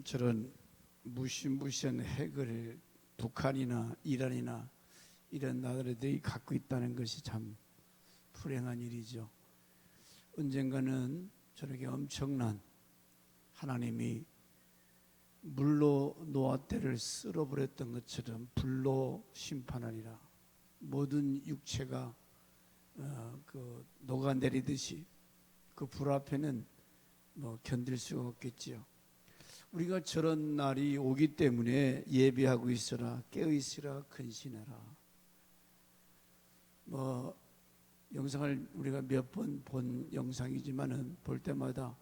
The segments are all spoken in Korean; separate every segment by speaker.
Speaker 1: 저런 무시무시한 핵을 북한이나 이란이나 이런 나라들이 갖고 있다는 것이 참 불행한 일이죠. 언젠가는 저렇게 엄청난 하나님이 물로 노아 때를 쓸어버렸던 것처럼 불로 심판하리라. 모든 육체가 녹아내리듯이 그 불 앞에는 견딜 수가 없겠지요. 우리가 저런 날이 오기 때문에 예비하고 있으라, 깨어 있으라, 근신하라. 영상을 우리가 몇 번 본 영상이지만은 볼 때마다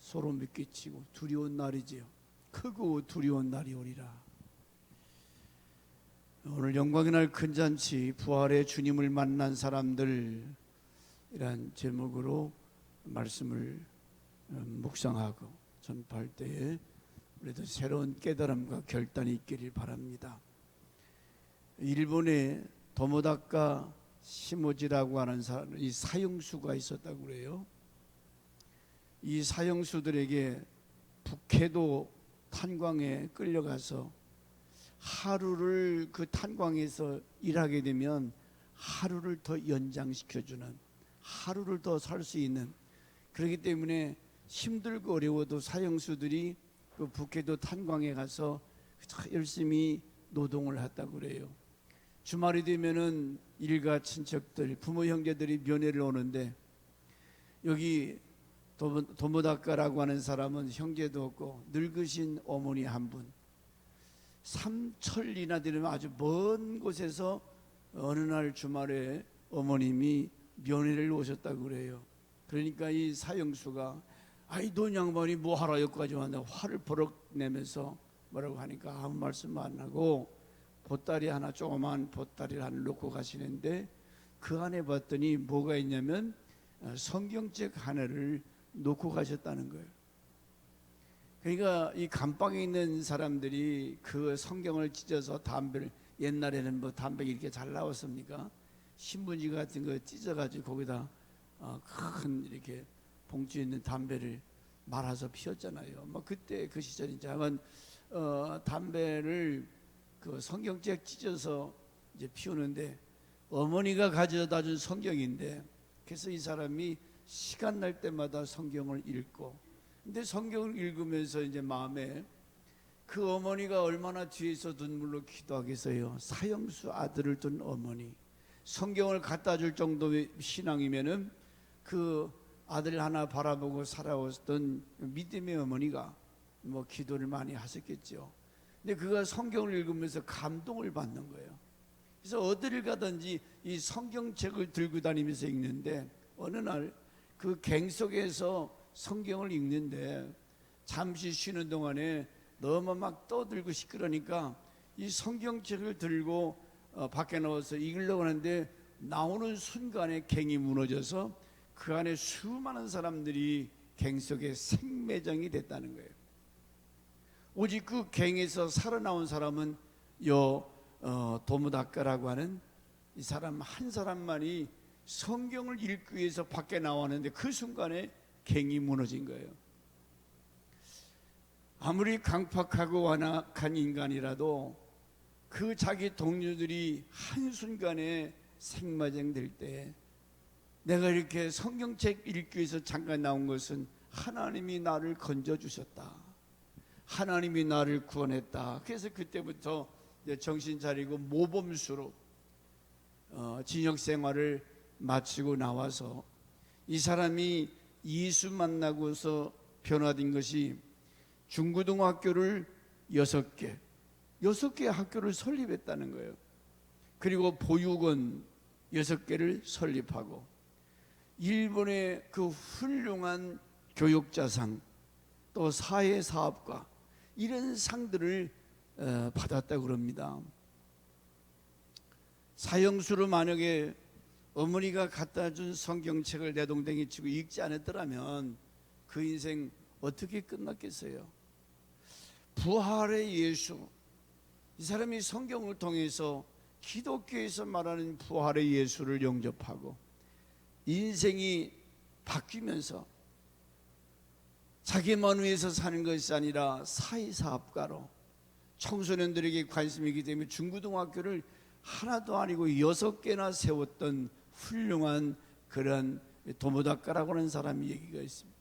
Speaker 1: 소름이 끼치고 두려운 날이지요. 크고 두려운 날이 오리라. 오늘 영광의 날 큰 잔치, 부활의 주님을 만난 사람들, 이란 제목으로 말씀을 묵상하고 전파할 때에 우리도 새로운 깨달음과 결단이 있기를 바랍니다. 일본에 도모다카 시모지라고 하는 이 사형수가 있었다고 그래요. 이 사형수들에게 북해도 탄광에 끌려가서 하루를 그 탄광에서 일하게 되면 하루를 더 연장시켜주는, 하루를 더 살 수 있는, 그렇기 때문에 힘들고 어려워도 사형수들이 그 북해도 탄광에 가서 열심히 노동을 했다고 그래요. 주말이 되면은 일가 친척들, 부모 형제들이 면회를 오는데, 여기 도모다카라고 하는 사람은 형제도 없고 늙으신 어머니 한 분, 삼천리나 되는 아주 먼 곳에서 어느 날 주말에 어머님이 면회를 오셨다고 그래요. 그러니까 이 사형수가 돈 양반이 뭐하러 여기까지 왔나 화를 버럭 내면서 뭐라고 하니까 아무 말씀 안 하고 보따리 하나, 조그만 보따리를 하나 놓고 가시는데, 그 안에 봤더니 뭐가 있냐면 성경책 하나를 놓고 가셨다는 거예요. 그러니까 이 감방에 있는 사람들이 그 성경을 찢어서 담배를, 옛날에는 담배가 이렇게 잘 나왔습니까? 신문지 같은 거 찢어가지고 거기다 큰 이렇게 봉투에 있는 담배를 말아서 피웠잖아요. 그때 그 시절이죠. 담배를 그 성경책 찢어서 이제 피우는데, 어머니가 가져다 준 성경인데, 그래서 이 사람이 시간 날 때마다 성경을 읽고, 근데 성경을 읽으면서 이제 마음에 그 어머니가 얼마나 뒤에서 눈물로 기도하겠어요. 사형수 아들을 둔 어머니, 성경을 갖다 줄 정도의 신앙이면은 그 아들 하나 바라보고 살아왔던 믿음의 어머니가 기도를 많이 하셨겠죠. 근데 그가 성경을 읽으면서 감동을 받는 거예요. 그래서 어디를 가든지 이 성경책을 들고 다니면서 읽는데, 어느 날 그 갱속에서 성경을 읽는데 잠시 쉬는 동안에 너무 막 떠들고 시끄러니까 이 성경책을 들고 밖에 나와서 읽으려고 하는데, 나오는 순간에 갱이 무너져서 그 안에 수많은 사람들이 갱 속에 생매장이 됐다는 거예요. 오직 그 갱에서 살아나온 사람은 도무다카라고 하는 이 사람 한 사람만이 성경을 읽기 위해서 밖에 나왔는데, 그 순간에 갱이 무너진 거예요. 아무리 강팍하고 완악한 인간이라도 그 자기 동료들이 한순간에 생마장 될 때, 내가 이렇게 성경책 읽기 위해서 잠깐 나온 것은 하나님이 나를 건져주셨다, 하나님이 나를 구원했다. 그래서 그때부터 정신 차리고 모범수로 진역 생활을 마치고 나와서, 이 사람이 예수 만나고서 변화된 것이 중고등학교를 6개 학교를 설립했다는 거예요. 그리고 보육원 6개를 설립하고, 일본의 그 훌륭한 교육자상, 또 사회사업가, 이런 상들을 받았다고 그럽니다. 사형수로 만약에 어머니가 갖다 준 성경책을 내동댕이 치고 읽지 않았더라면 그 인생 어떻게 끝났겠어요? 부활의 예수, 이 사람이 성경을 통해서 기독교에서 말하는 부활의 예수를 영접하고 인생이 바뀌면서 자기만 위해서 사는 것이 아니라 사회사업가로 청소년들에게 관심이 있기 때문에 중고등학교를 하나도 아니고 6개나 세웠던 훌륭한 그런 도모작가라고 하는 사람이 얘기가 있습니다.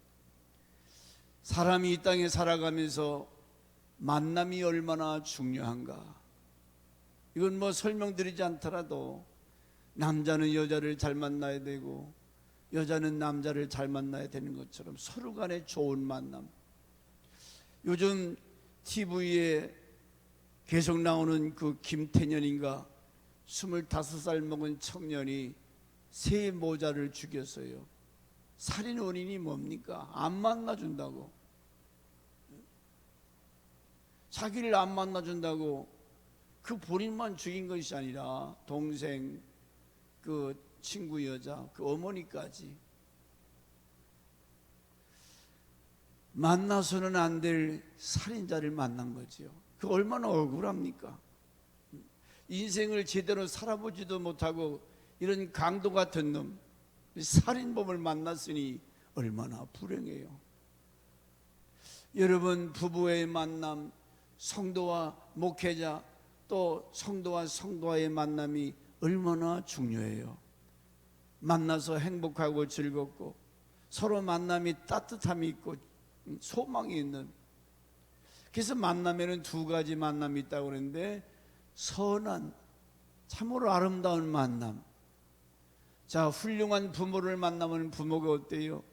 Speaker 1: 사람이 이 땅에 살아가면서 만남이 얼마나 중요한가, 이건 뭐 설명드리지 않더라도 남자는 여자를 잘 만나야 되고 여자는 남자를 잘 만나야 되는 것처럼 서로 간에 좋은 만남. 요즘 TV에 계속 나오는 그 김태년인가 25살 먹은 청년이 새 모자를 죽였어요. 살인 원인이 뭡니까? 안 만나준다고. 자기를 안 만나준다고 그 본인만 죽인 것이 아니라 동생, 그 친구 여자, 그 어머니까지. 만나서는 안 될 살인자를 만난 거지요. 그 얼마나 억울합니까? 인생을 제대로 살아보지도 못하고 이런 강도 같은 놈, 살인범을 만났으니 얼마나 불행해요. 여러분, 부부의 만남, 성도와 목회자, 또 성도와 성도와의 만남이 얼마나 중요해요. 만나서 행복하고 즐겁고 서로 만남이 따뜻함이 있고 소망이 있는, 그래서 만남에는 2가지 만남이 있다고 그러는데, 선한 참으로 아름다운 만남. 자, 훌륭한 부모를 만나면 부모가 어때요?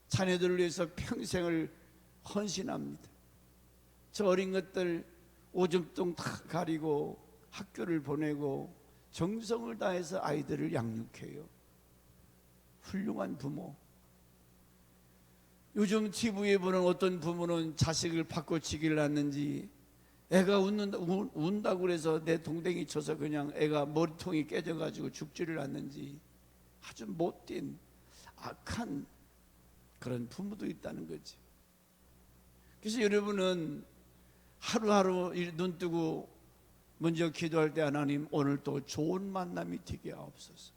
Speaker 1: 자녀들을 위해서 평생을 헌신합니다. 저 어린 것들 오줌통 다 가리고 학교를 보내고 정성을 다해서 아이들을 양육해요. 훌륭한 부모. 요즘 TV에 보는 어떤 부모는 자식을 바꿔치기를 낳는지, 애가 운다고 그래서 내 동댕이 쳐서 그냥 애가 머리통이 깨져가지고 죽지를 않는지, 아주 못된 악한 그런 부모도 있다는 거지. 그래서 여러분은 하루하루 눈 뜨고 먼저 기도할 때, 하나님 오늘 또 좋은 만남이 되게 하옵소서.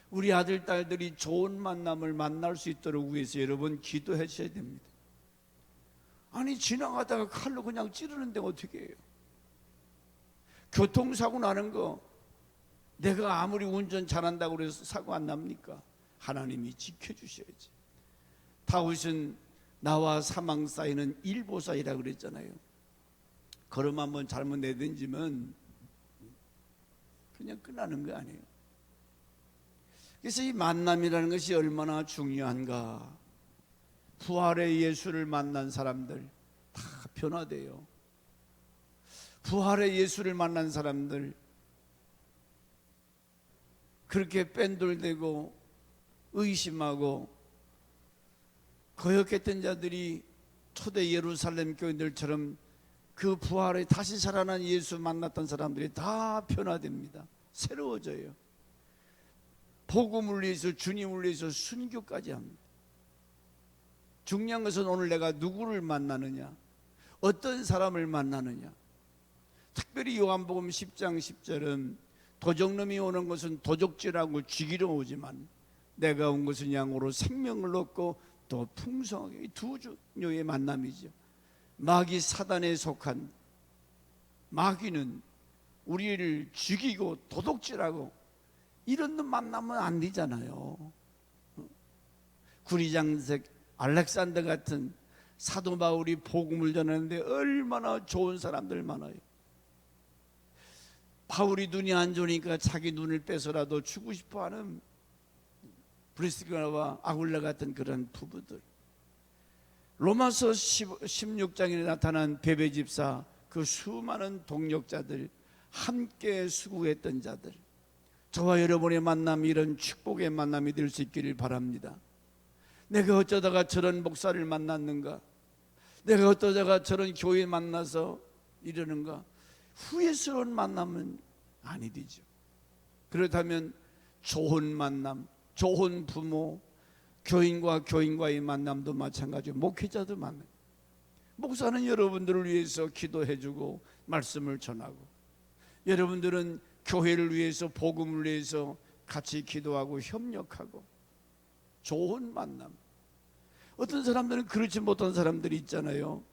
Speaker 1: 우리 아들 딸들이 좋은 만남을 만날 수 있도록 위해서 여러분 기도하셔야 됩니다. 아니, 지나가다가 칼로 그냥 찌르는데 어떻게 해요? 교통사고 나는 거 내가 아무리 운전 잘한다고 해서 사고 안 납니까? 하나님이 지켜주셔야지. 다윗은 나와 사망 사이는 일보 사이라고 그랬잖아요. 걸음 한번 잘못 내던지면 그냥 끝나는 거 아니에요. 그래서 이 만남이라는 것이 얼마나 중요한가. 부활의 예수를 만난 사람들 다 변화돼요. 부활의 예수를 만난 사람들, 그렇게 뺀돌대고 의심하고 거역했던 자들이 초대 예루살렘 교인들처럼 그 부활에 다시 살아난 예수 만났던 사람들이 다 변화됩니다. 새로워져요. 복음을 위해서, 주님을 위해서 순교까지 합니다. 중요한 것은 오늘 내가 누구를 만나느냐, 어떤 사람을 만나느냐. 특별히 요한복음 10장 10절은 도적놈이 오는 것은 도적질하고 죽이러 오지만 내가 온 것은 양으로 생명을 얻고 또 풍성하게. 이 두 종류의 만남이죠. 마귀 사단에 속한 마귀는 우리를 죽이고 도둑질하고 이런 놈 만나면 안 되잖아요. 구리장색 알렉산더 같은 사도 바울이 복음을 전하는데 얼마나 좋은 사람들 많아요. 바울이 눈이 안 좋으니까 자기 눈을 빼서라도 주고 싶어하는 브리스가와 아굴라 같은 그런 부부들. 로마서 16장에 나타난 베베 집사, 그 수많은 동력자들, 함께 수고했던 자들, 저와 여러분의 만남이 이런 축복의 만남이 될 수 있기를 바랍니다. 내가 어쩌다가 저런 목사를 만났는가, 내가 어쩌다가 저런 교회 만나서 이러는가, 후회스러운 만남은 아니 되죠. 그렇다면 좋은 만남, 좋은 부모, 교인과 교인과의 만남도 마찬가지고 목회자도 만나요. 목사는 여러분들을 위해서 기도해주고 말씀을 전하고, 여러분들은 교회를 위해서, 복음을 위해서 같이 기도하고 협력하고, 좋은 만남. 어떤 사람들은 그렇지 못한 사람들이 있잖아요.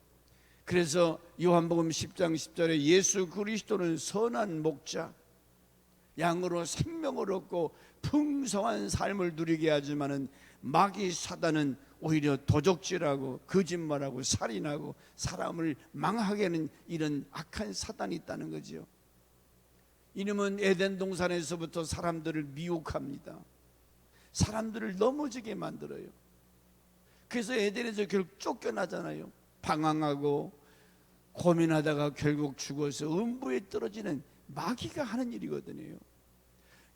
Speaker 1: 그래서 요한복음 10장 10절에 예수 그리스도는 선한 목자, 양으로 생명을 얻고 풍성한 삶을 누리게 하지만은 마귀 사단은 오히려 도적질하고 거짓말하고 살인하고 사람을 망하게 하는 이런 악한 사단이 있다는 거죠. 이놈은 에덴 동산에서부터 사람들을 미혹합니다. 사람들을 넘어지게 만들어요. 그래서 에덴에서 결국 쫓겨나잖아요. 방황하고 고민하다가 결국 죽어서 음부에 떨어지는 마귀가 하는 일이거든요.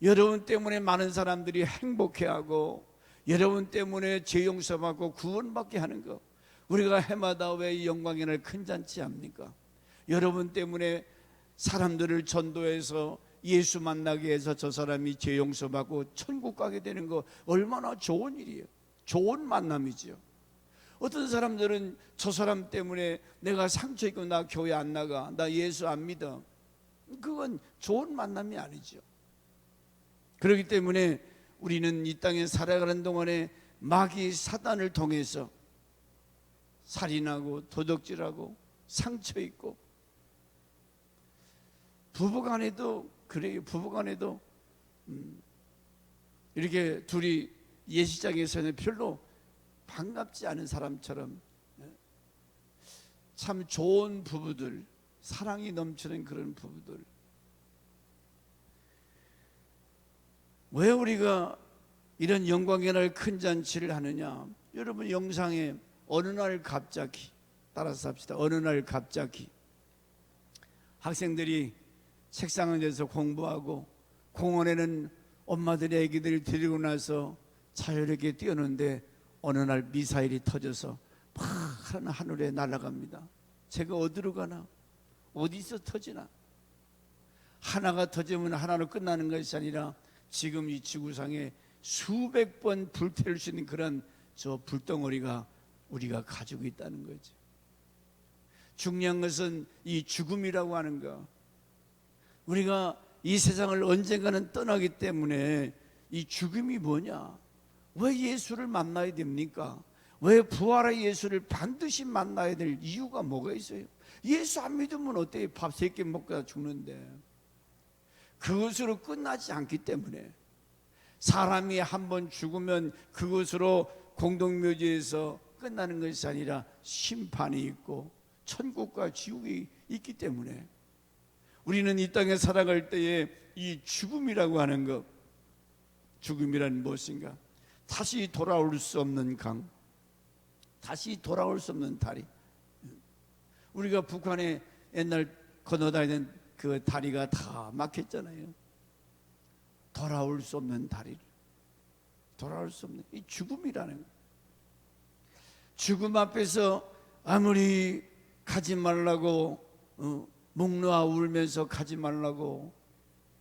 Speaker 1: 여러분 때문에 많은 사람들이 행복해하고 여러분 때문에 죄 용서받고 구원받게 하는 것, 우리가 해마다 왜 이 영광의 날 큰 잔치 합니까? 여러분 때문에 사람들을 전도해서 예수 만나게 해서 저 사람이 죄 용서받고 천국 가게 되는 거 얼마나 좋은 일이에요. 좋은 만남이죠. 어떤 사람들은 저 사람 때문에 내가 상처 입고 나 교회 안 나가, 나 예수 안 믿어, 그건 좋은 만남이 아니죠. 그렇기 때문에 우리는 이 땅에 살아가는 동안에 마귀 사단을 통해서 살인하고 도둑질하고 상처 입고, 부부간에도 그래요. 부부간에도 이렇게 둘이 예식장에서는 별로 반갑지 않은 사람처럼 참 좋은 부부들, 사랑이 넘치는 그런 부부들. 왜 우리가 이런 영광의 날 큰 잔치를 하느냐? 여러분 영상에 어느 날 갑자기, 따라서 합시다. 어느 날 갑자기 학생들이 책상 앉아서 공부하고 공원에는 엄마들이 아기들을 데리고 나서 자유롭게 뛰었는데 어느 날 미사일이 터져서 파란 하늘에 날아갑니다. 제가 어디로 가나? 어디서 터지나? 하나가 터지면 하나로 끝나는 것이 아니라 지금 이 지구상에 수백 번 불태울 수 있는 그런 저 불덩어리가 우리가 가지고 있다는 거죠. 중요한 것은 이 죽음이라고 하는 거. 우리가 이 세상을 언젠가는 떠나기 때문에 이 죽음이 뭐냐? 왜 예수를 만나야 됩니까? 왜 부활의 예수를 반드시 만나야 될 이유가 뭐가 있어요? 예수 안 믿으면 어때요? 밥 3끼 먹고 죽는데. 그것으로 끝나지 않기 때문에 사람이 한번 죽으면 그것으로 공동묘지에서 끝나는 것이 아니라 심판이 있고 천국과 지옥이 있기 때문에 우리는 이 땅에 살아갈 때에 이 죽음이라고 하는 것, 죽음이란 무엇인가? 다시 돌아올 수 없는 강, 다시 돌아올 수 없는 다리. 우리가 북한에 옛날 건너다니는 그 다리가 다 막혔잖아요. 돌아올 수 없는 다리를, 돌아올 수 없는 이 죽음이라는 것. 죽음 앞에서 아무리 가지 말라고 목 놓아 울면서 가지 말라고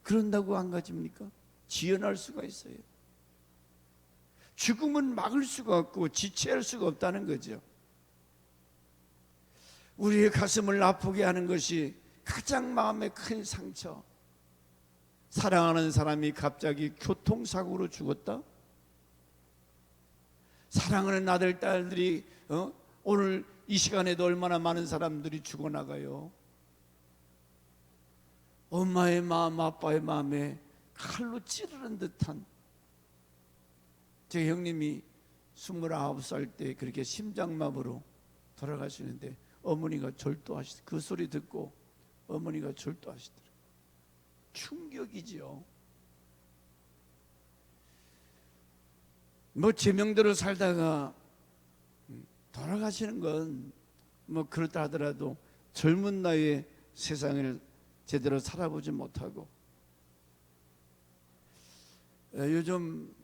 Speaker 1: 그런다고 안 가집니까? 지연할 수가 있어요. 죽음은 막을 수가 없고 지체할 수가 없다는 거죠. 우리의 가슴을 아프게 하는 것이 가장 마음에 큰 상처. 사랑하는 사람이 갑자기 교통사고로 죽었다? 사랑하는 아들, 딸들이 오늘 이 시간에도 얼마나 많은 사람들이 죽어나가요. 엄마의 마음, 아빠의 마음에 칼로 찌르는 듯한. 제 형님이 29살 때 그렇게 심장마비로 돌아가시는데 어머니가 절도하시더라고요. 그 소리 듣고 어머니가 절도하시더라고요. 충격이죠. 뭐 제명대로 살다가 돌아가시는 건 뭐 그렇다 하더라도 젊은 나이에 세상을 제대로 살아보지 못하고, 요즘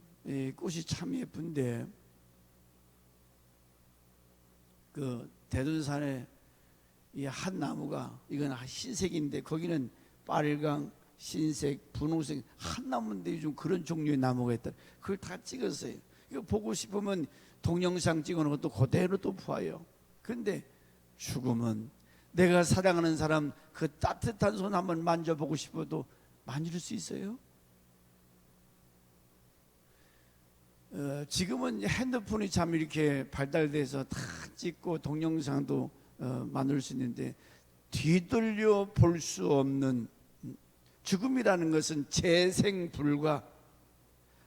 Speaker 1: 꽃이 참 예쁜데 그 대둔산에 이 한 나무가, 이건 흰색인데 거기는 빨강, 흰색, 분홍색 한 나무인데 요즘 그런 종류의 나무가 있다. 그걸 다 찍었어요. 이거 보고 싶으면 동영상 찍어놓은 것도 그대로 또 봐요. 그런데 죽음은 내가 사랑하는 사람 그 따뜻한 손 한번 만져보고 싶어도 만질 수 있어요? 지금은 핸드폰이 참 이렇게 발달돼서 다 찍고 동영상도 만들 수 있는데, 뒤돌려 볼 수 없는 죽음이라는 것은 재생 불가.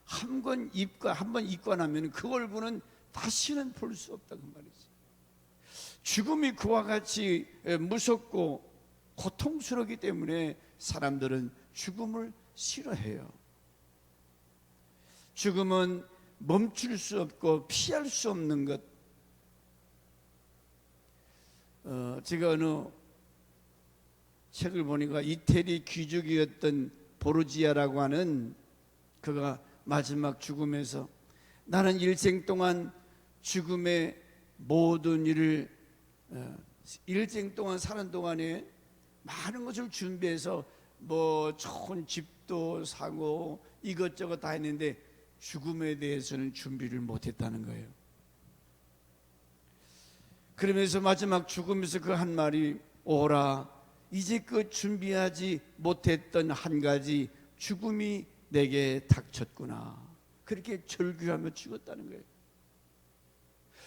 Speaker 1: 한 번 입고 나면 그 얼굴은 다시는 볼 수 없다 그 말이지. 죽음이 그와 같이 무섭고 고통스럽기 때문에 사람들은 죽음을 싫어해요. 죽음은 멈출 수 없고 피할 수 없는 것. 제가 어느 책을 보니까 이태리 귀족이었던 보르지아라고 하는 그가 마지막 죽음에서 나는 일생 동안 죽음의 모든 일을 일생 동안 사는 동안에 많은 것을 준비해서 뭐 좋은 집도 사고 이것저것 다 했는데 죽음에 대해서는 준비를 못했다는 거예요. 그러면서 마지막 죽으면서 그 한 말이, 오라 이제 그 준비하지 못했던 한 가지 죽음이 내게 닥쳤구나. 그렇게 절규하며 죽었다는 거예요.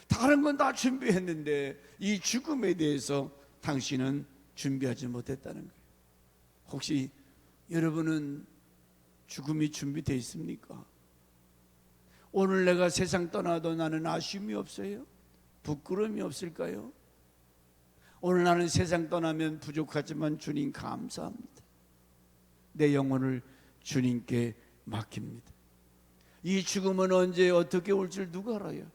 Speaker 1: 다른 건 다 준비했는데 이 죽음에 대해서 당신은 준비하지 못했다는 거예요. 혹시 여러분은 죽음이 준비되어 있습니까? 오늘 내가 세상 떠나도 나는 아쉬움이 없어요? 부끄러움이 없을까요? 오늘 나는 세상 떠나면 부족하지만 주님 감사합니다. 내 영혼을 주님께 맡깁니다. 이 죽음은 언제 어떻게 올 줄 누가 알아요?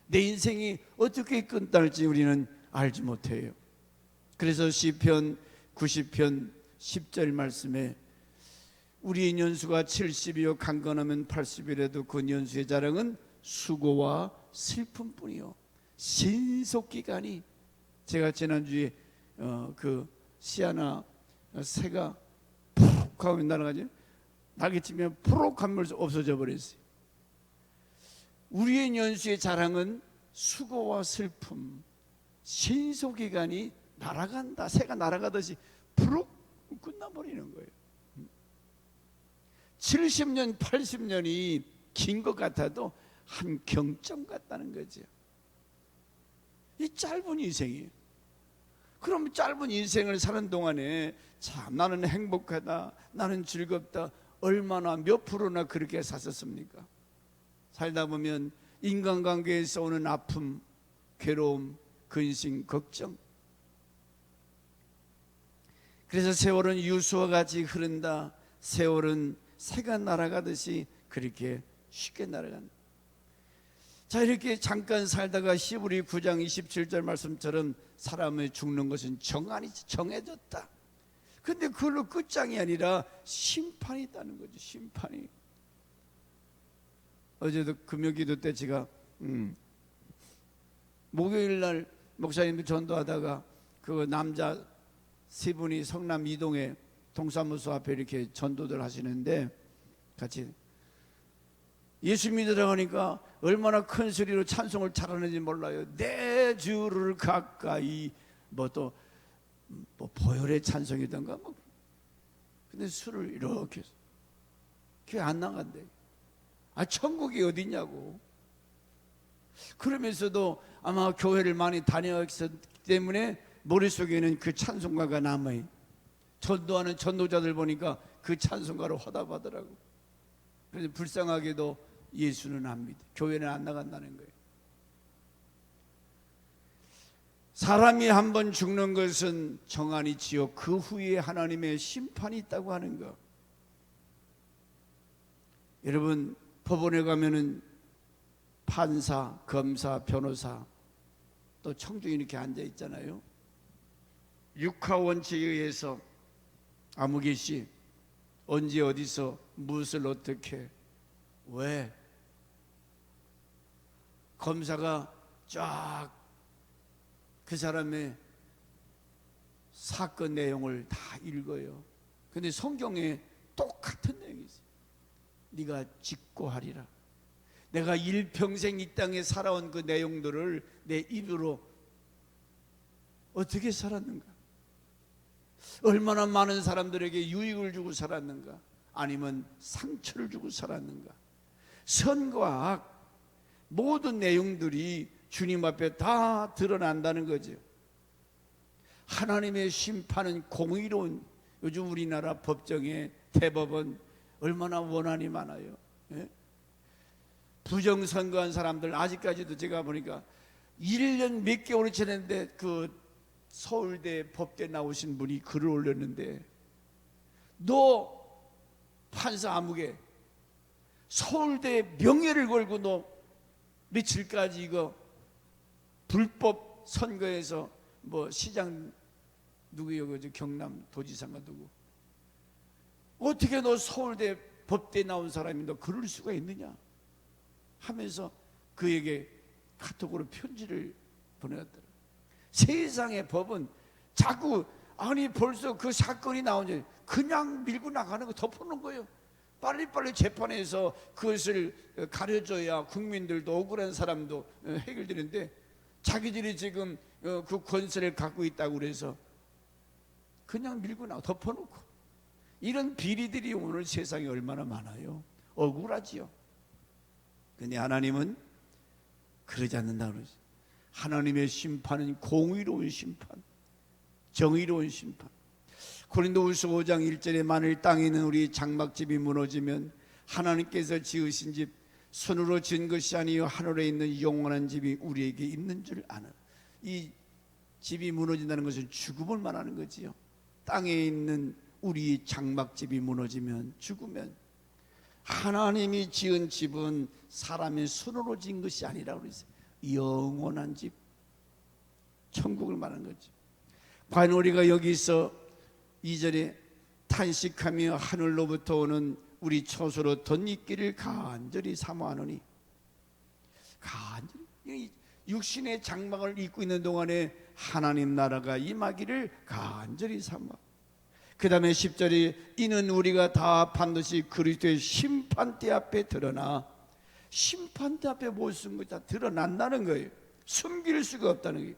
Speaker 1: 내 인생이 어떻게 끝날지 우리는 알지 못해요. 그래서 시편 90편 10절 말씀에 우리의 년수가 70이요 강건하면 80이라도 그 년수의 자랑은 수고와 슬픔뿐이요 신속기간이. 제가 지난주에 그 시아나 새가 푹 하고 날아가죠. 날개치면 푸록 하면 없어져 버렸어요. 우리의 연수의 자랑은 수고와 슬픔, 신속기간이 날아간다. 새가 날아가듯이 푸록 끝나버리는 거예요. 70년, 80년이 긴 것 같아도 한 경점 같다는 거죠. 이 짧은 인생이에요. 그럼 짧은 인생을 사는 동안에 참 나는 행복하다, 나는 즐겁다, 얼마나 몇 프로나 그렇게 샀었습니까? 살다 보면 인간관계에서 오는 아픔, 괴로움, 근심, 걱정. 그래서 세월은 유수와 같이 흐른다. 세월은 새가 날아가듯이 그렇게 쉽게 날아간다. 자, 이렇게 잠깐 살다가 히브리 9장 27절 말씀처럼 사람의 죽는 것은 정해졌다. 근데 그걸로 끝장이 아니라 심판이 있다는 거죠. 심판이. 어제도 금요기도 때 제가 목요일 날 목사님들 전도하다가 그 남자 세 분이 성남 이동에 동사무소 앞에 이렇게 전도들 하시는데 같이 예수 믿으라고 하니까 얼마나 큰 소리로 찬송을 잘하는지 몰라요. 내 주를 가까이 뭐 보혈의 찬송이던가 뭐. 근데 술을 이렇게 교회 안 나간대. 천국이 어디냐고. 그러면서도 아마 교회를 많이 다녔기 때문에 머릿속에는 그 찬송가가 남아요. 전도하는 전도자들 보니까 그 찬송가를 화답하더라고. 그래서 불쌍하게도 예수는 안 믿어. 교회는 안 나간다는 거예요. 사람이 한 번 죽는 것은 정한이지요. 그 후에 하나님의 심판이 있다고 하는 것. 여러분, 법원에 가면은 판사, 검사, 변호사 또 청중이 이렇게 앉아 있잖아요. 육하 원칙에 의해서 아무개 씨 언제 어디서 무엇을 어떻게 왜 검사가 쫙 그 사람의 사건 내용을 다 읽어요. 근데 성경에 똑같은 내용이 있어요. 네가 직고하리라. 내가 일평생 이 땅에 살아온 그 내용들을 내 입으로 어떻게 살았는가, 얼마나 많은 사람들에게 유익을 주고 살았는가, 아니면 상처를 주고 살았는가, 선과 악 모든 내용들이 주님 앞에 다 드러난다는 거죠. 하나님의 심판은 공의로운, 요즘 우리나라 법정에 대법원 얼마나 원한이 많아요. 예? 부정선거한 사람들 아직까지도 제가 보니까 1년 몇 개월이 지났는데 그 서울대 법대 나오신 분이 글을 올렸는데, 너 판사 아무개 서울대 명예를 걸고 너 며칠까지 이거 불법 선거에서 뭐 시장 누구요? 그 경남 도지사가 누구? 어떻게 너 서울대 법대 나온 사람이 너 그럴 수가 있느냐? 하면서 그에게 카톡으로 편지를 보내었더라. 세상의 법은 자꾸, 아니 벌써 그 사건이 나오니 그냥 밀고 나가는 거 덮어놓은 거예요. 빨리빨리 재판에서 그것을 가려줘야 국민들도, 억울한 사람도 해결되는데, 자기들이 지금 그 권세를 갖고 있다고 그래서 그냥 밀고 나가 덮어놓고, 이런 비리들이 오늘 세상에 얼마나 많아요. 억울하지요. 근데 하나님은 그러지 않는다 그러죠. 하나님의 심판은 공의로운 심판, 정의로운 심판. 고린도후서 5장 1절에 만일 땅에 있는 우리 장막집이 무너지면 하나님께서 지으신 집 손으로 지은 것이 아니요 하늘에 있는 영원한 집이 우리에게 있는 줄 아는. 이 집이 무너진다는 것은 죽음을 말하는 거지요. 땅에 있는 우리 장막집이 무너지면, 죽으면, 하나님이 지은 집은 사람의 손으로 지은 것이 아니라고 그랬어요. 영원한 집, 천국을 말하는 거죠. 과연 우리가 여기서 2절에 탄식하며 하늘로부터 오는 우리 처소로 덧입기를 간절히 사모하노니, 간절히 육신의 장막을 입고 있는 동안에 하나님 나라가 임하기를 간절히 사모하고, 그 다음에 10절에 이는 우리가 다 반드시 그리스도의 심판대 앞에 드러나, 심판대 앞에 모습은 다 드러난다는 거예요. 숨길 수가 없다는 거예요.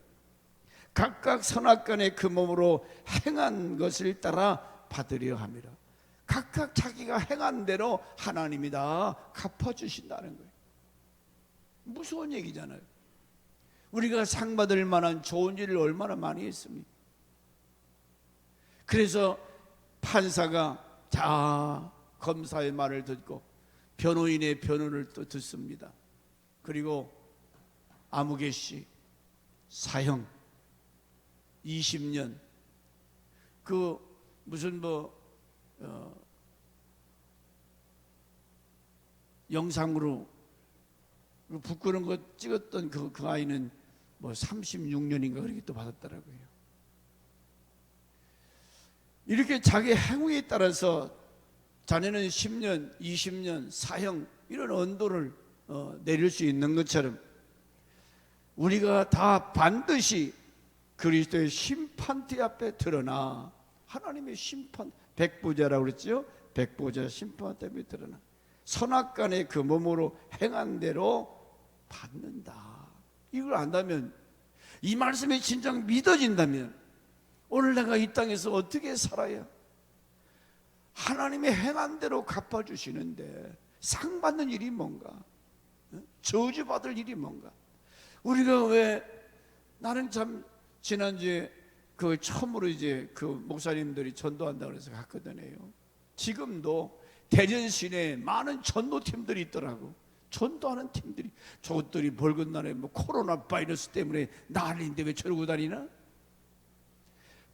Speaker 1: 각각 선악간에 그 몸으로 행한 것을 따라 받으려 함이라. 각각 자기가 행한 대로 하나님이 다 갚아주신다는 거예요. 무서운 얘기잖아요. 우리가 상 받을 만한 좋은 일을 얼마나 많이 했습니까? 그래서 판사가 자 검사의 말을 듣고 변호인의 변호를 또 듣습니다. 그리고 아무개 씨 사형 20년, 그 무슨 영상으로 부끄러운 거 찍었던 그 아이는 36년인가 그렇게 또 받았더라고요. 이렇게 자기 행위에 따라서 자네는 10년, 20년 사형 이런 언도를 내릴 수 있는 것처럼, 우리가 다 반드시 그리스도의 심판대 앞에 드러나, 하나님의 심판, 백보자라고 그랬죠. 백보자 심판대 앞에 드러나 선악간에 그 몸으로 행한 대로 받는다. 이걸 안다면, 이 말씀이 진정 믿어진다면 오늘 내가 이 땅에서 어떻게 살아야 하나님의 행한 대로 갚아주시는데 상 받는 일이 뭔가, 저주받을 일이 뭔가. 우리가 왜, 나는 참 지난주에 그 처음으로 이제 그 목사님들이 전도한다고 해서 갔거든요. 지금도 대전 시내에 많은 전도팀들이 있더라고. 전도하는 팀들이, 저것들이 벌건 날에 코로나 바이러스 때문에 난리인데 왜 저러고 다니나?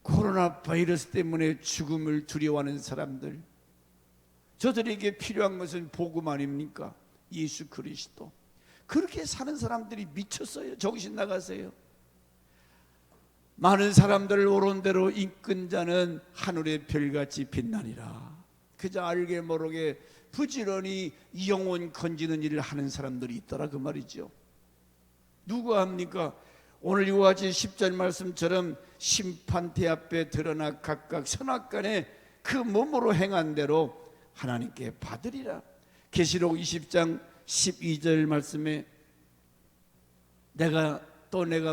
Speaker 1: 코로나 바이러스 때문에 죽음을 두려워하는 사람들, 저들에게 필요한 것은 복음 아닙니까? 예수 그리스도. 그렇게 사는 사람들이 미쳤어요. 정신 나가세요. 많은 사람들을 옳은 대로 이끈 자는 하늘의 별같이 빛나니라. 그저 알게 모르게 부지런히 영혼 건지는 일을 하는 사람들이 있더라, 그 말이죠. 누가 합니까? 오늘 이와 같이 10절 말씀처럼 심판대 앞에 드러나 각각 선악간에 그 몸으로 행한 대로 하나님께 받으리라. 계시록 20장 12절 말씀에 내가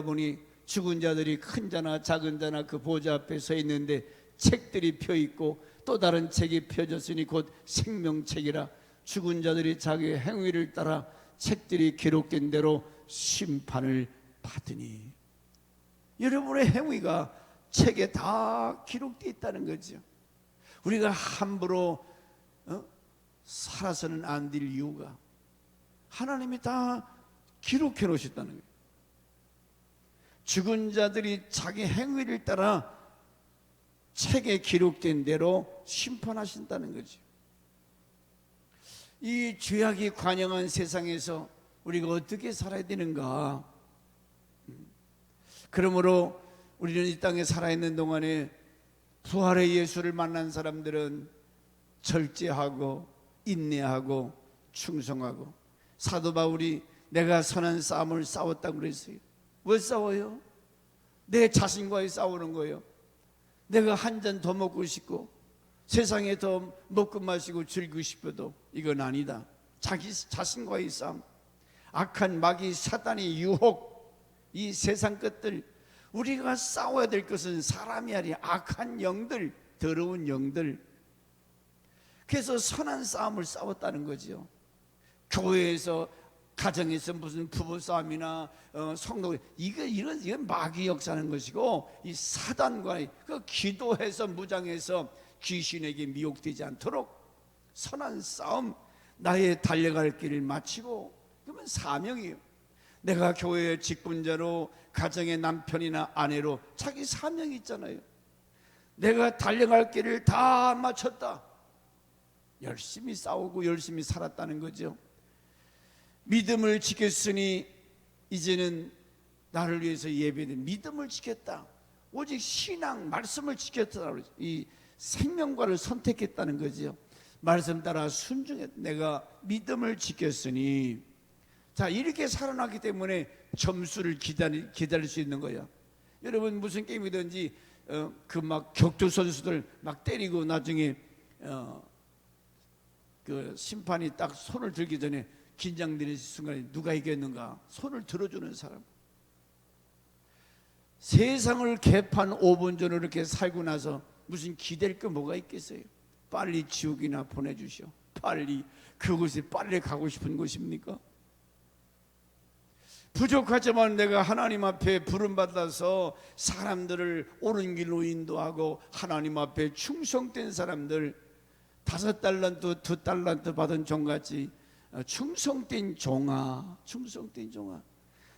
Speaker 1: 보니 죽은 자들이 큰 자나 작은 자나 그 보좌 앞에 서 있는데 책들이 펴 있고 또 다른 책이 펴졌으니 곧 생명책이라. 죽은 자들이 자기 행위를 따라 책들이 기록된 대로 심판을 받으니. 여러분의 행위가 책에 다 기록되어 있다는 거죠. 우리가 함부로 살아서는 안 될 이유가 하나님이 다 기록해 놓으셨다는 거예요. 죽은 자들이 자기 행위를 따라 책에 기록된 대로 심판하신다는 거죠. 이 죄악이 관영한 세상에서 우리가 어떻게 살아야 되는가? 그러므로 우리는 이 땅에 살아있는 동안에 부활의 예수를 만난 사람들은 절제하고 인내하고 충성하고, 사도 바울이 내가 선한 싸움을 싸웠다고 그랬어요. 왜 싸워요? 내 자신과의 싸우는 거예요. 내가 한 잔 더 먹고 싶고 세상에 더 먹고 마시고 즐기고 싶어도 이건 아니다. 자기 자신과의 싸움, 악한 마귀 사단의 유혹, 이 세상 것들, 우리가 싸워야 될 것은 사람이 아니라 악한 영들, 더러운 영들. 그래서 선한 싸움을 싸웠다는 거죠. 교회에서, 가정에서 무슨 부부싸움이나 성도, 이건 마귀 역사하는 것이고, 이 사단과의 그 기도해서 무장해서 귀신에게 미혹되지 않도록 선한 싸움, 나의 달려갈 길을 마치고. 그러면 사명이에요. 내가 교회의 직분자로, 가정의 남편이나 아내로 자기 사명이 있잖아요. 내가 달려갈 길을 다 마쳤다. 열심히 싸우고 열심히 살았다는 거죠. 믿음을 지켰으니 이제는 나를 위해서 예배된 믿음을 지켰다. 오직 신앙, 말씀을 지켰다. 이 생명과를 선택했다는 거죠. 말씀 따라 순종했다. 내가 믿음을 지켰으니. 자, 이렇게 살아났기 때문에 점수를 기다릴 수 있는 거야. 여러분, 무슨 게임이든지 그 막 격투 선수들 막 때리고 나중에 그 심판이 딱 손을 들기 전에 긴장되는 순간에 누가 이겼는가 손을 들어주는 사람. 세상을 개판 5분 전으로 이렇게 살고 나서 무슨 기댈 거 뭐가 있겠어요? 빨리 지옥이나 보내주시오. 빨리 그곳에 빨리 가고 싶은 곳입니까? 부족하지만 내가 하나님 앞에 부름받아서 사람들을 옳은 길로 인도하고 하나님 앞에 충성된 사람들, 5달란트 2달란트 받은 종같이 충성된 종아, 충성된 종아,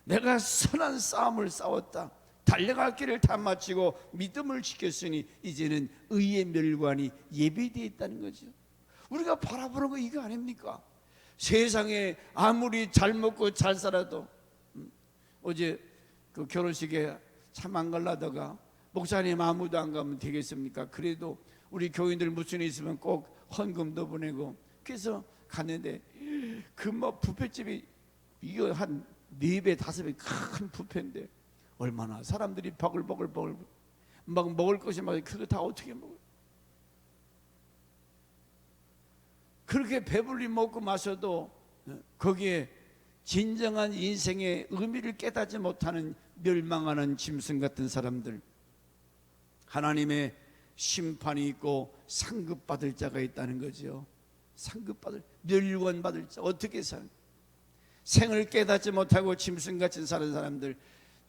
Speaker 1: 내가 선한 싸움을 싸웠다. 달려갈 길을 다 마치고 믿음을 지켰으니 이제는 의의 멸관이 예비되어 있다는 거죠. 우리가 바라보는 거 이거 아닙니까? 세상에 아무리 잘 먹고 잘 살아도, 어제 그 결혼식에 참 안 가려다가 목사님 아무도 안 가면 되겠습니까? 그래도 우리 교인들 무슨 일 있으면 꼭 헌금도 보내고, 그래서 갔는데 그 뭐 뷔페집이 이거 한 4배 5배 큰 뷔페인데 얼마나 사람들이 버글버글 막 먹을 것이 막 그거 다 어떻게 먹어요? 그렇게 배불리 먹고 마셔도 거기에 진정한 인생의 의미를 깨닫지 못하는 멸망하는 짐승 같은 사람들, 하나님의 심판이 있고 상급받을 자가 있다는 거죠. 상급받을, 멸관 받을 자. 어떻게 사는, 생을 깨닫지 못하고 짐승같이 사는 사람들,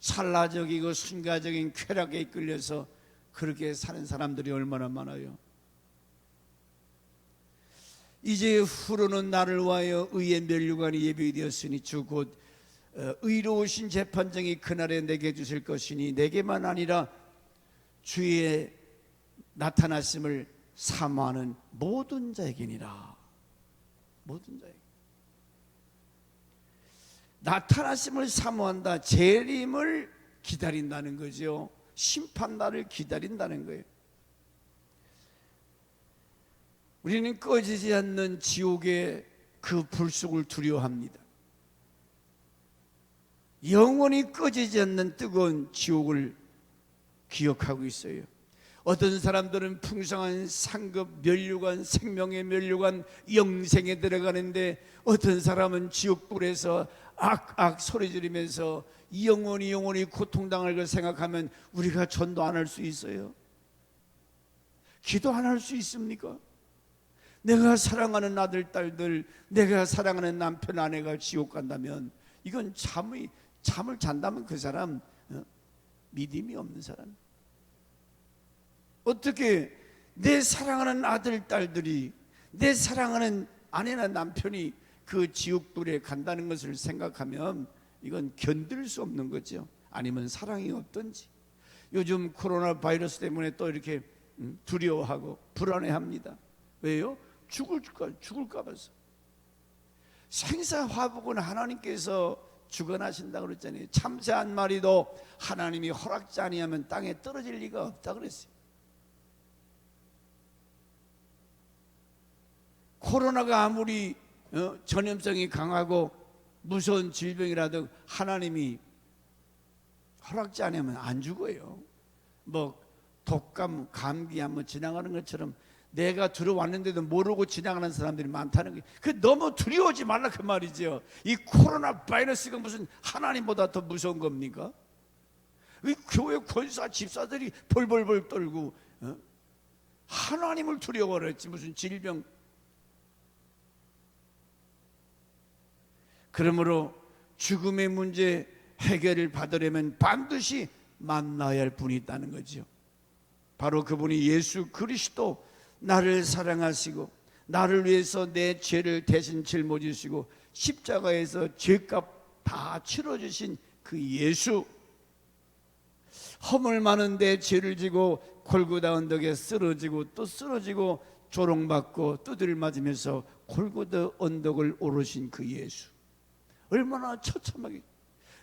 Speaker 1: 찰나적이고 순간적인 쾌락에 이끌려서 그렇게 사는 사람들이 얼마나 많아요. 이제 후로는 나를 위하여 의의 면류관이 예비되었으니 주 곧 의로우신 재판장이 그날에 내게 주실 것이니 내게만 아니라 주의 나타났음을 사모하는 모든 자에게니라. 모든 자에게. 나타났음을 사모한다. 재림을 기다린다는 거죠. 심판날을 기다린다는 거예요. 우리는 꺼지지 않는 지옥의 그 불속을 두려워합니다. 영원히 꺼지지 않는 뜨거운 지옥을 기억하고 있어요. 어떤 사람들은 풍성한 상급, 면류관, 생명의 면류관, 영생에 들어가는데, 어떤 사람은 지옥불에서 악 소리 지르면서 영원히 고통당할 걸 생각하면 우리가 전도 안 할 수 있어요? 기도 안 할 수 있습니까? 내가 사랑하는 아들, 딸들, 내가 사랑하는 남편, 아내가 지옥 간다면 이건 잠을 잔다면 그 사람 믿음이 없는 사람. 어떻게 내 사랑하는 아들, 딸들이, 내 사랑하는 아내나 남편이 그 지옥불에 간다는 것을 생각하면 이건 견딜 수 없는 거죠. 아니면 사랑이 없든지. 요즘 코로나 바이러스 때문에 또 이렇게 두려워하고 불안해합니다. 왜요? 죽을까 봐서. 생사화복은 하나님께서 주관하신다고 그랬잖아요. 참새 한 마리도 하나님이 허락지 아니하면 땅에 떨어질 리가 없다 그랬어요. 코로나가 아무리 전염성이 강하고 무서운 질병이라도 하나님이 허락지 않으면 안 죽어요. 뭐 독감, 감기 한번 지나가는 것처럼 내가 들어왔는데도 모르고 지나가는 사람들이 많다는 게, 그 너무 두려워하지 말라 그 말이죠. 이 코로나 바이러스가 무슨 하나님보다 더 무서운 겁니까? 이 교회 권사 집사들이 벌벌벌 떨고 하나님을 두려워했지 무슨 질병. 그러므로 죽음의 문제 해결을 받으려면 반드시 만나야 할 분이 있다는 거죠. 바로 그분이 예수 그리스도, 나를 사랑하시고 나를 위해서 내 죄를 대신 짊어지시고 십자가에서 죄값 다 치러주신 그 예수. 허물 많은 내 죄를 지고 골고다 언덕에 쓰러지고 또 쓰러지고 조롱받고 두드려 맞으면서 골고다 언덕을 오르신 그 예수. 얼마나 처참하게,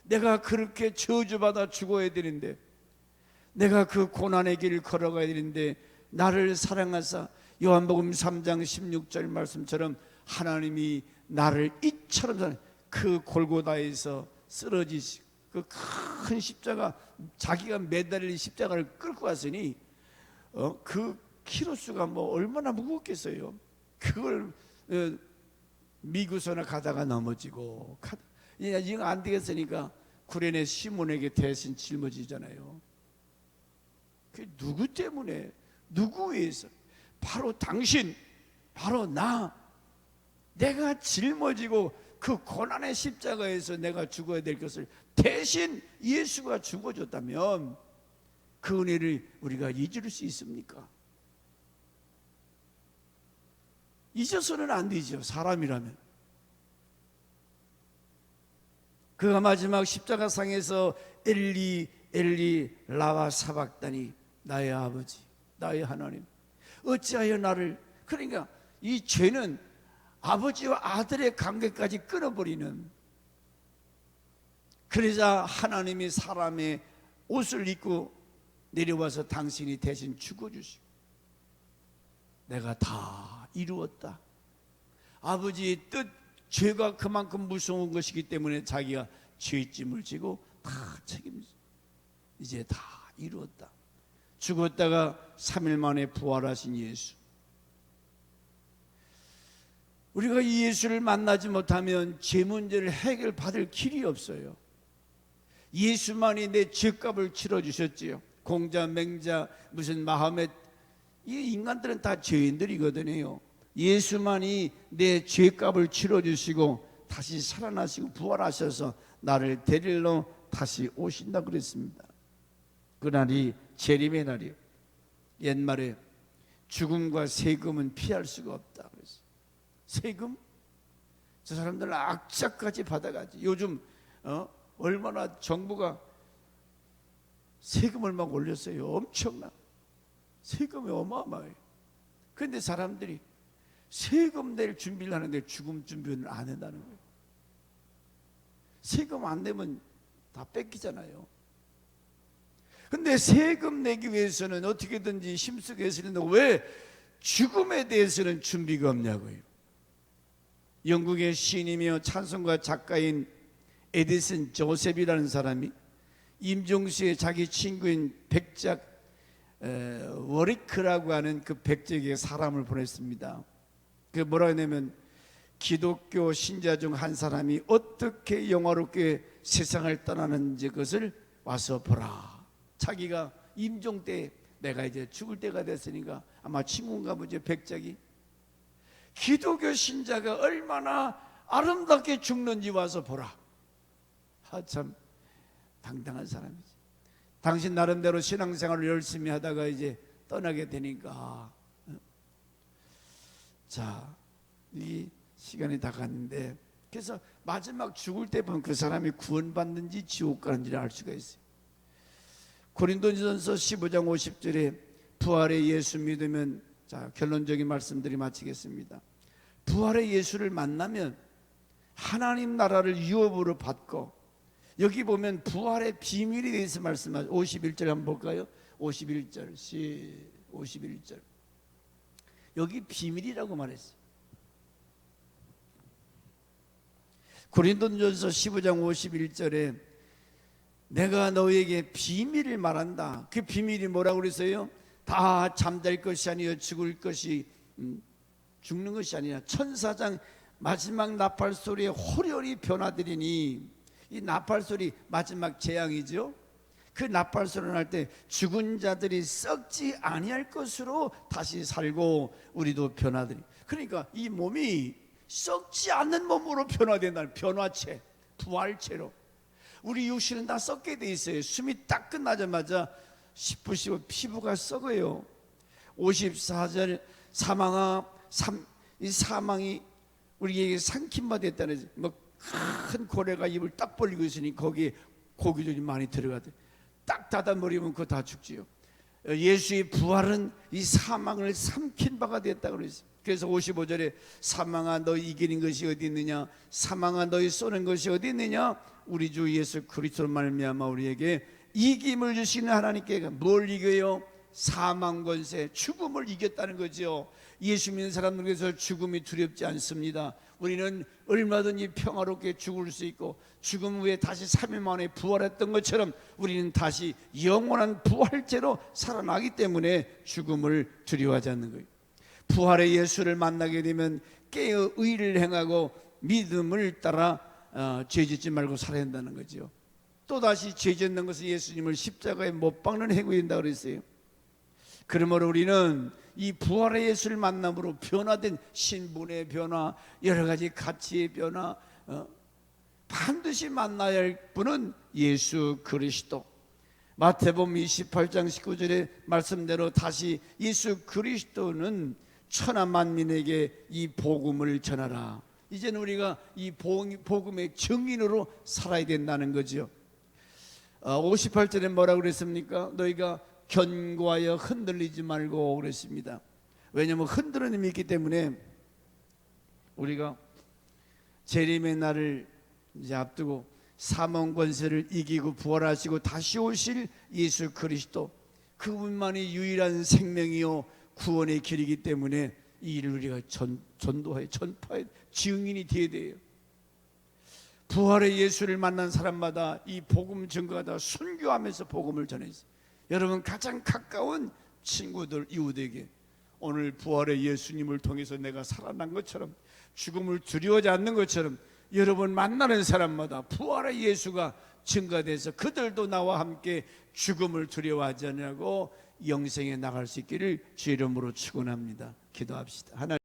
Speaker 1: 내가 그렇게 저주받아 죽어야 되는데, 내가 그 고난의 길을 걸어가야 되는데 나를 사랑하사 요한복음 3장 16절 말씀처럼 하나님이 나를 이처럼 그 골고다에서 쓰러지시고 그 큰 십자가, 자기가 매달릴 십자가를 끌고 갔으니 그 키로수가 뭐 얼마나 무겁겠어요. 그걸 미구선을 가다가 넘어지고, 이거 안 되겠으니까 구레네 시몬에게 대신 짊어지잖아요. 그 누구 때문에, 누구 위해서? 바로 당신, 바로 나. 내가 짊어지고 그 고난의 십자가에서 내가 죽어야 될 것을 대신 예수가 죽어줬다면 그 은혜를 우리가 잊을 수 있습니까? 잊어서는 안 되죠, 사람이라면. 그가 마지막 십자가상에서 엘리 엘리 라와 사박다니, 나의 아버지, 나의 하나님, 어찌하여 나를, 그러니까 이 죄는 아버지와 아들의 관계까지 끊어버리는, 그러자 하나님이 사람의 옷을 입고 내려와서 당신이 대신 죽어주시고, 내가 다 이루었다. 아버지의 뜻, 죄가 그만큼 무서운 것이기 때문에 자기가 죄짐을 지고 다 책임져. 이제 다 이루었다. 죽었다가 3일 만에 부활하신 예수. 우리가 이 예수를 만나지 못하면 죄 문제를 해결받을 길이 없어요. 예수만이 내 죄값을 치러주셨지요. 공자, 맹자, 무슨 마하멧, 이 인간들은 다 죄인들이거든요. 예수만이 내 죄값을 치러주시고 다시 살아나시고 부활하셔서 나를 데리러 다시 오신다 그랬습니다. 그날이 재림의 날이에요. 옛말에 죽음과 세금은 피할 수가 없다 그랬어요. 세금? 저 사람들은 악자까지 받아가지. 요즘 얼마나 정부가 세금을 막 올렸어요. 엄청나. 세금이 어마어마해요. 그런데 사람들이 세금 낼 준비를 하는데 죽음 준비를 안 한다는 거예요. 세금 안 내면 다 뺏기잖아요. 근데 세금 내기 위해서는 어떻게든지 힘쓰게 했는데 왜 죽음에 대해서는 준비가 없냐고요. 영국의 시인이며 찬송가 작가인 에디슨 조셉이라는 사람이 임종수의 자기 친구인 백작 워리크라고 하는 그 백작에게 사람을 보냈습니다. 그 뭐라 하냐면, 기독교 신자 중 한 사람이 어떻게 영화롭게 세상을 떠나는지 그것을 와서 보라. 자기가 임종 때, 내가 이제 죽을 때가 됐으니까 아마 친구인가 보죠, 백작이. 기독교 신자가 얼마나 아름답게 죽는지 와서 보라. 참 당당한 사람이지. 당신 나름대로 신앙생활을 열심히 하다가 이제 떠나게 되니까, 자, 이 시간이 다 갔는데, 그래서 마지막 죽을 때 보면 그 사람이 구원받는지 지옥 가는지를 알 수가 있어요. 고린도전서 15장 50절에 부활의 예수 믿으면, 자, 결론적인 말씀들이 마치겠습니다. 부활의 예수를 만나면 하나님 나라를 유업으로 받고, 여기 보면 부활의 비밀에 대해서 말씀하죠. 51절 한번 볼까요? 51절 51절 여기 비밀이라고 말했어요. 고린도전서 15장 51절에 내가 너에게 비밀을 말한다. 그 비밀이 뭐라고 그랬어요? 다 잠들 것이 아니요 죽는 것이 아니라 천사장 마지막 나팔 소리에 호련히 변화되리니, 이 나팔 소리 마지막 재앙이죠. 그 나팔 소리 날 때 죽은 자들이 썩지 아니할 것으로 다시 살고 우리도 변화되리. 그러니까 이 몸이 썩지 않는 몸으로 변화된다는, 변화체, 부활체로. 우리 육신은 다 썩게 돼 있어요. 숨이 딱 끝나자마자 10분 쉬고 피부가 썩어요. 54절 이 사망이 우리에게 삼킴바 됐다는, 큰 고래가 입을 딱 벌리고 있으니 거기에 고기들이 많이 들어가대. 딱 닫아버리면 그거 다 죽지요. 예수의 부활은 이 사망을 삼킨 바가 됐다고 그랬어요. 그래서 55절에 사망아 너희 이기는 것이 어디 있느냐, 사망아 너희 쏘는 것이 어디 있느냐, 우리 주 예수 그리스도로 말미암아 우리에게 이김을 주시는 하나님께. 뭘 이겨요? 사망 권세, 죽음을 이겼다는 거죠. 예수 믿는 사람들에게서 죽음이 두렵지 않습니다. 우리는 얼마든지 평화롭게 죽을 수 있고, 죽음 후에 다시 3일 만에 부활했던 것처럼 우리는 다시 영원한 부활체로 살아나기 때문에 죽음을 두려워하지 않는 거예요. 부활의 예수를 만나게 되면 깨어 의를 행하고 믿음을 따라 죄짓지 말고 살아야 한다는 거죠. 또다시 죄짓는 것은 예수님을 십자가에 못 박는 행위인다 그랬어요. 그러므로 우리는 이 부활의 예수를 만남으로 변화된 신분의 변화, 여러 가지 가치의 변화, 반드시 만나야 할 분은 예수 그리스도. 마태복음 28장 19절의 말씀대로 다시 예수 그리스도는 천하 만민에게 이 복음을 전하라. 이제는 우리가 이 복음의 증인으로 살아야 된다는 거죠. 58절에 뭐라고 그랬습니까? 너희가 견고하여 흔들리지 말고 그랬습니다. 왜냐하면 흔드는 힘이 있기 때문에 우리가 재림의 날을 이제 앞두고 사망 권세를 이기고 부활하시고 다시 오실 예수 그리스도, 그분만이 유일한 생명이요 구원의 길이기 때문에 이 일을 우리가 전도해 전파해 증인이 되어야 돼요. 부활의 예수를 만난 사람마다 이 복음 증거하다 순교하면서 복음을 전했어요. 여러분 가장 가까운 친구들, 이웃에게 오늘 부활의 예수님을 통해서 내가 살아난 것처럼, 죽음을 두려워하지 않는 것처럼 여러분 만나는 사람마다 부활의 예수가 증가돼서 그들도 나와 함께 죽음을 두려워하지 않냐고 영생에 나갈 수 있기를 주 이름으로 축원합니다. 기도합시다. 하나님.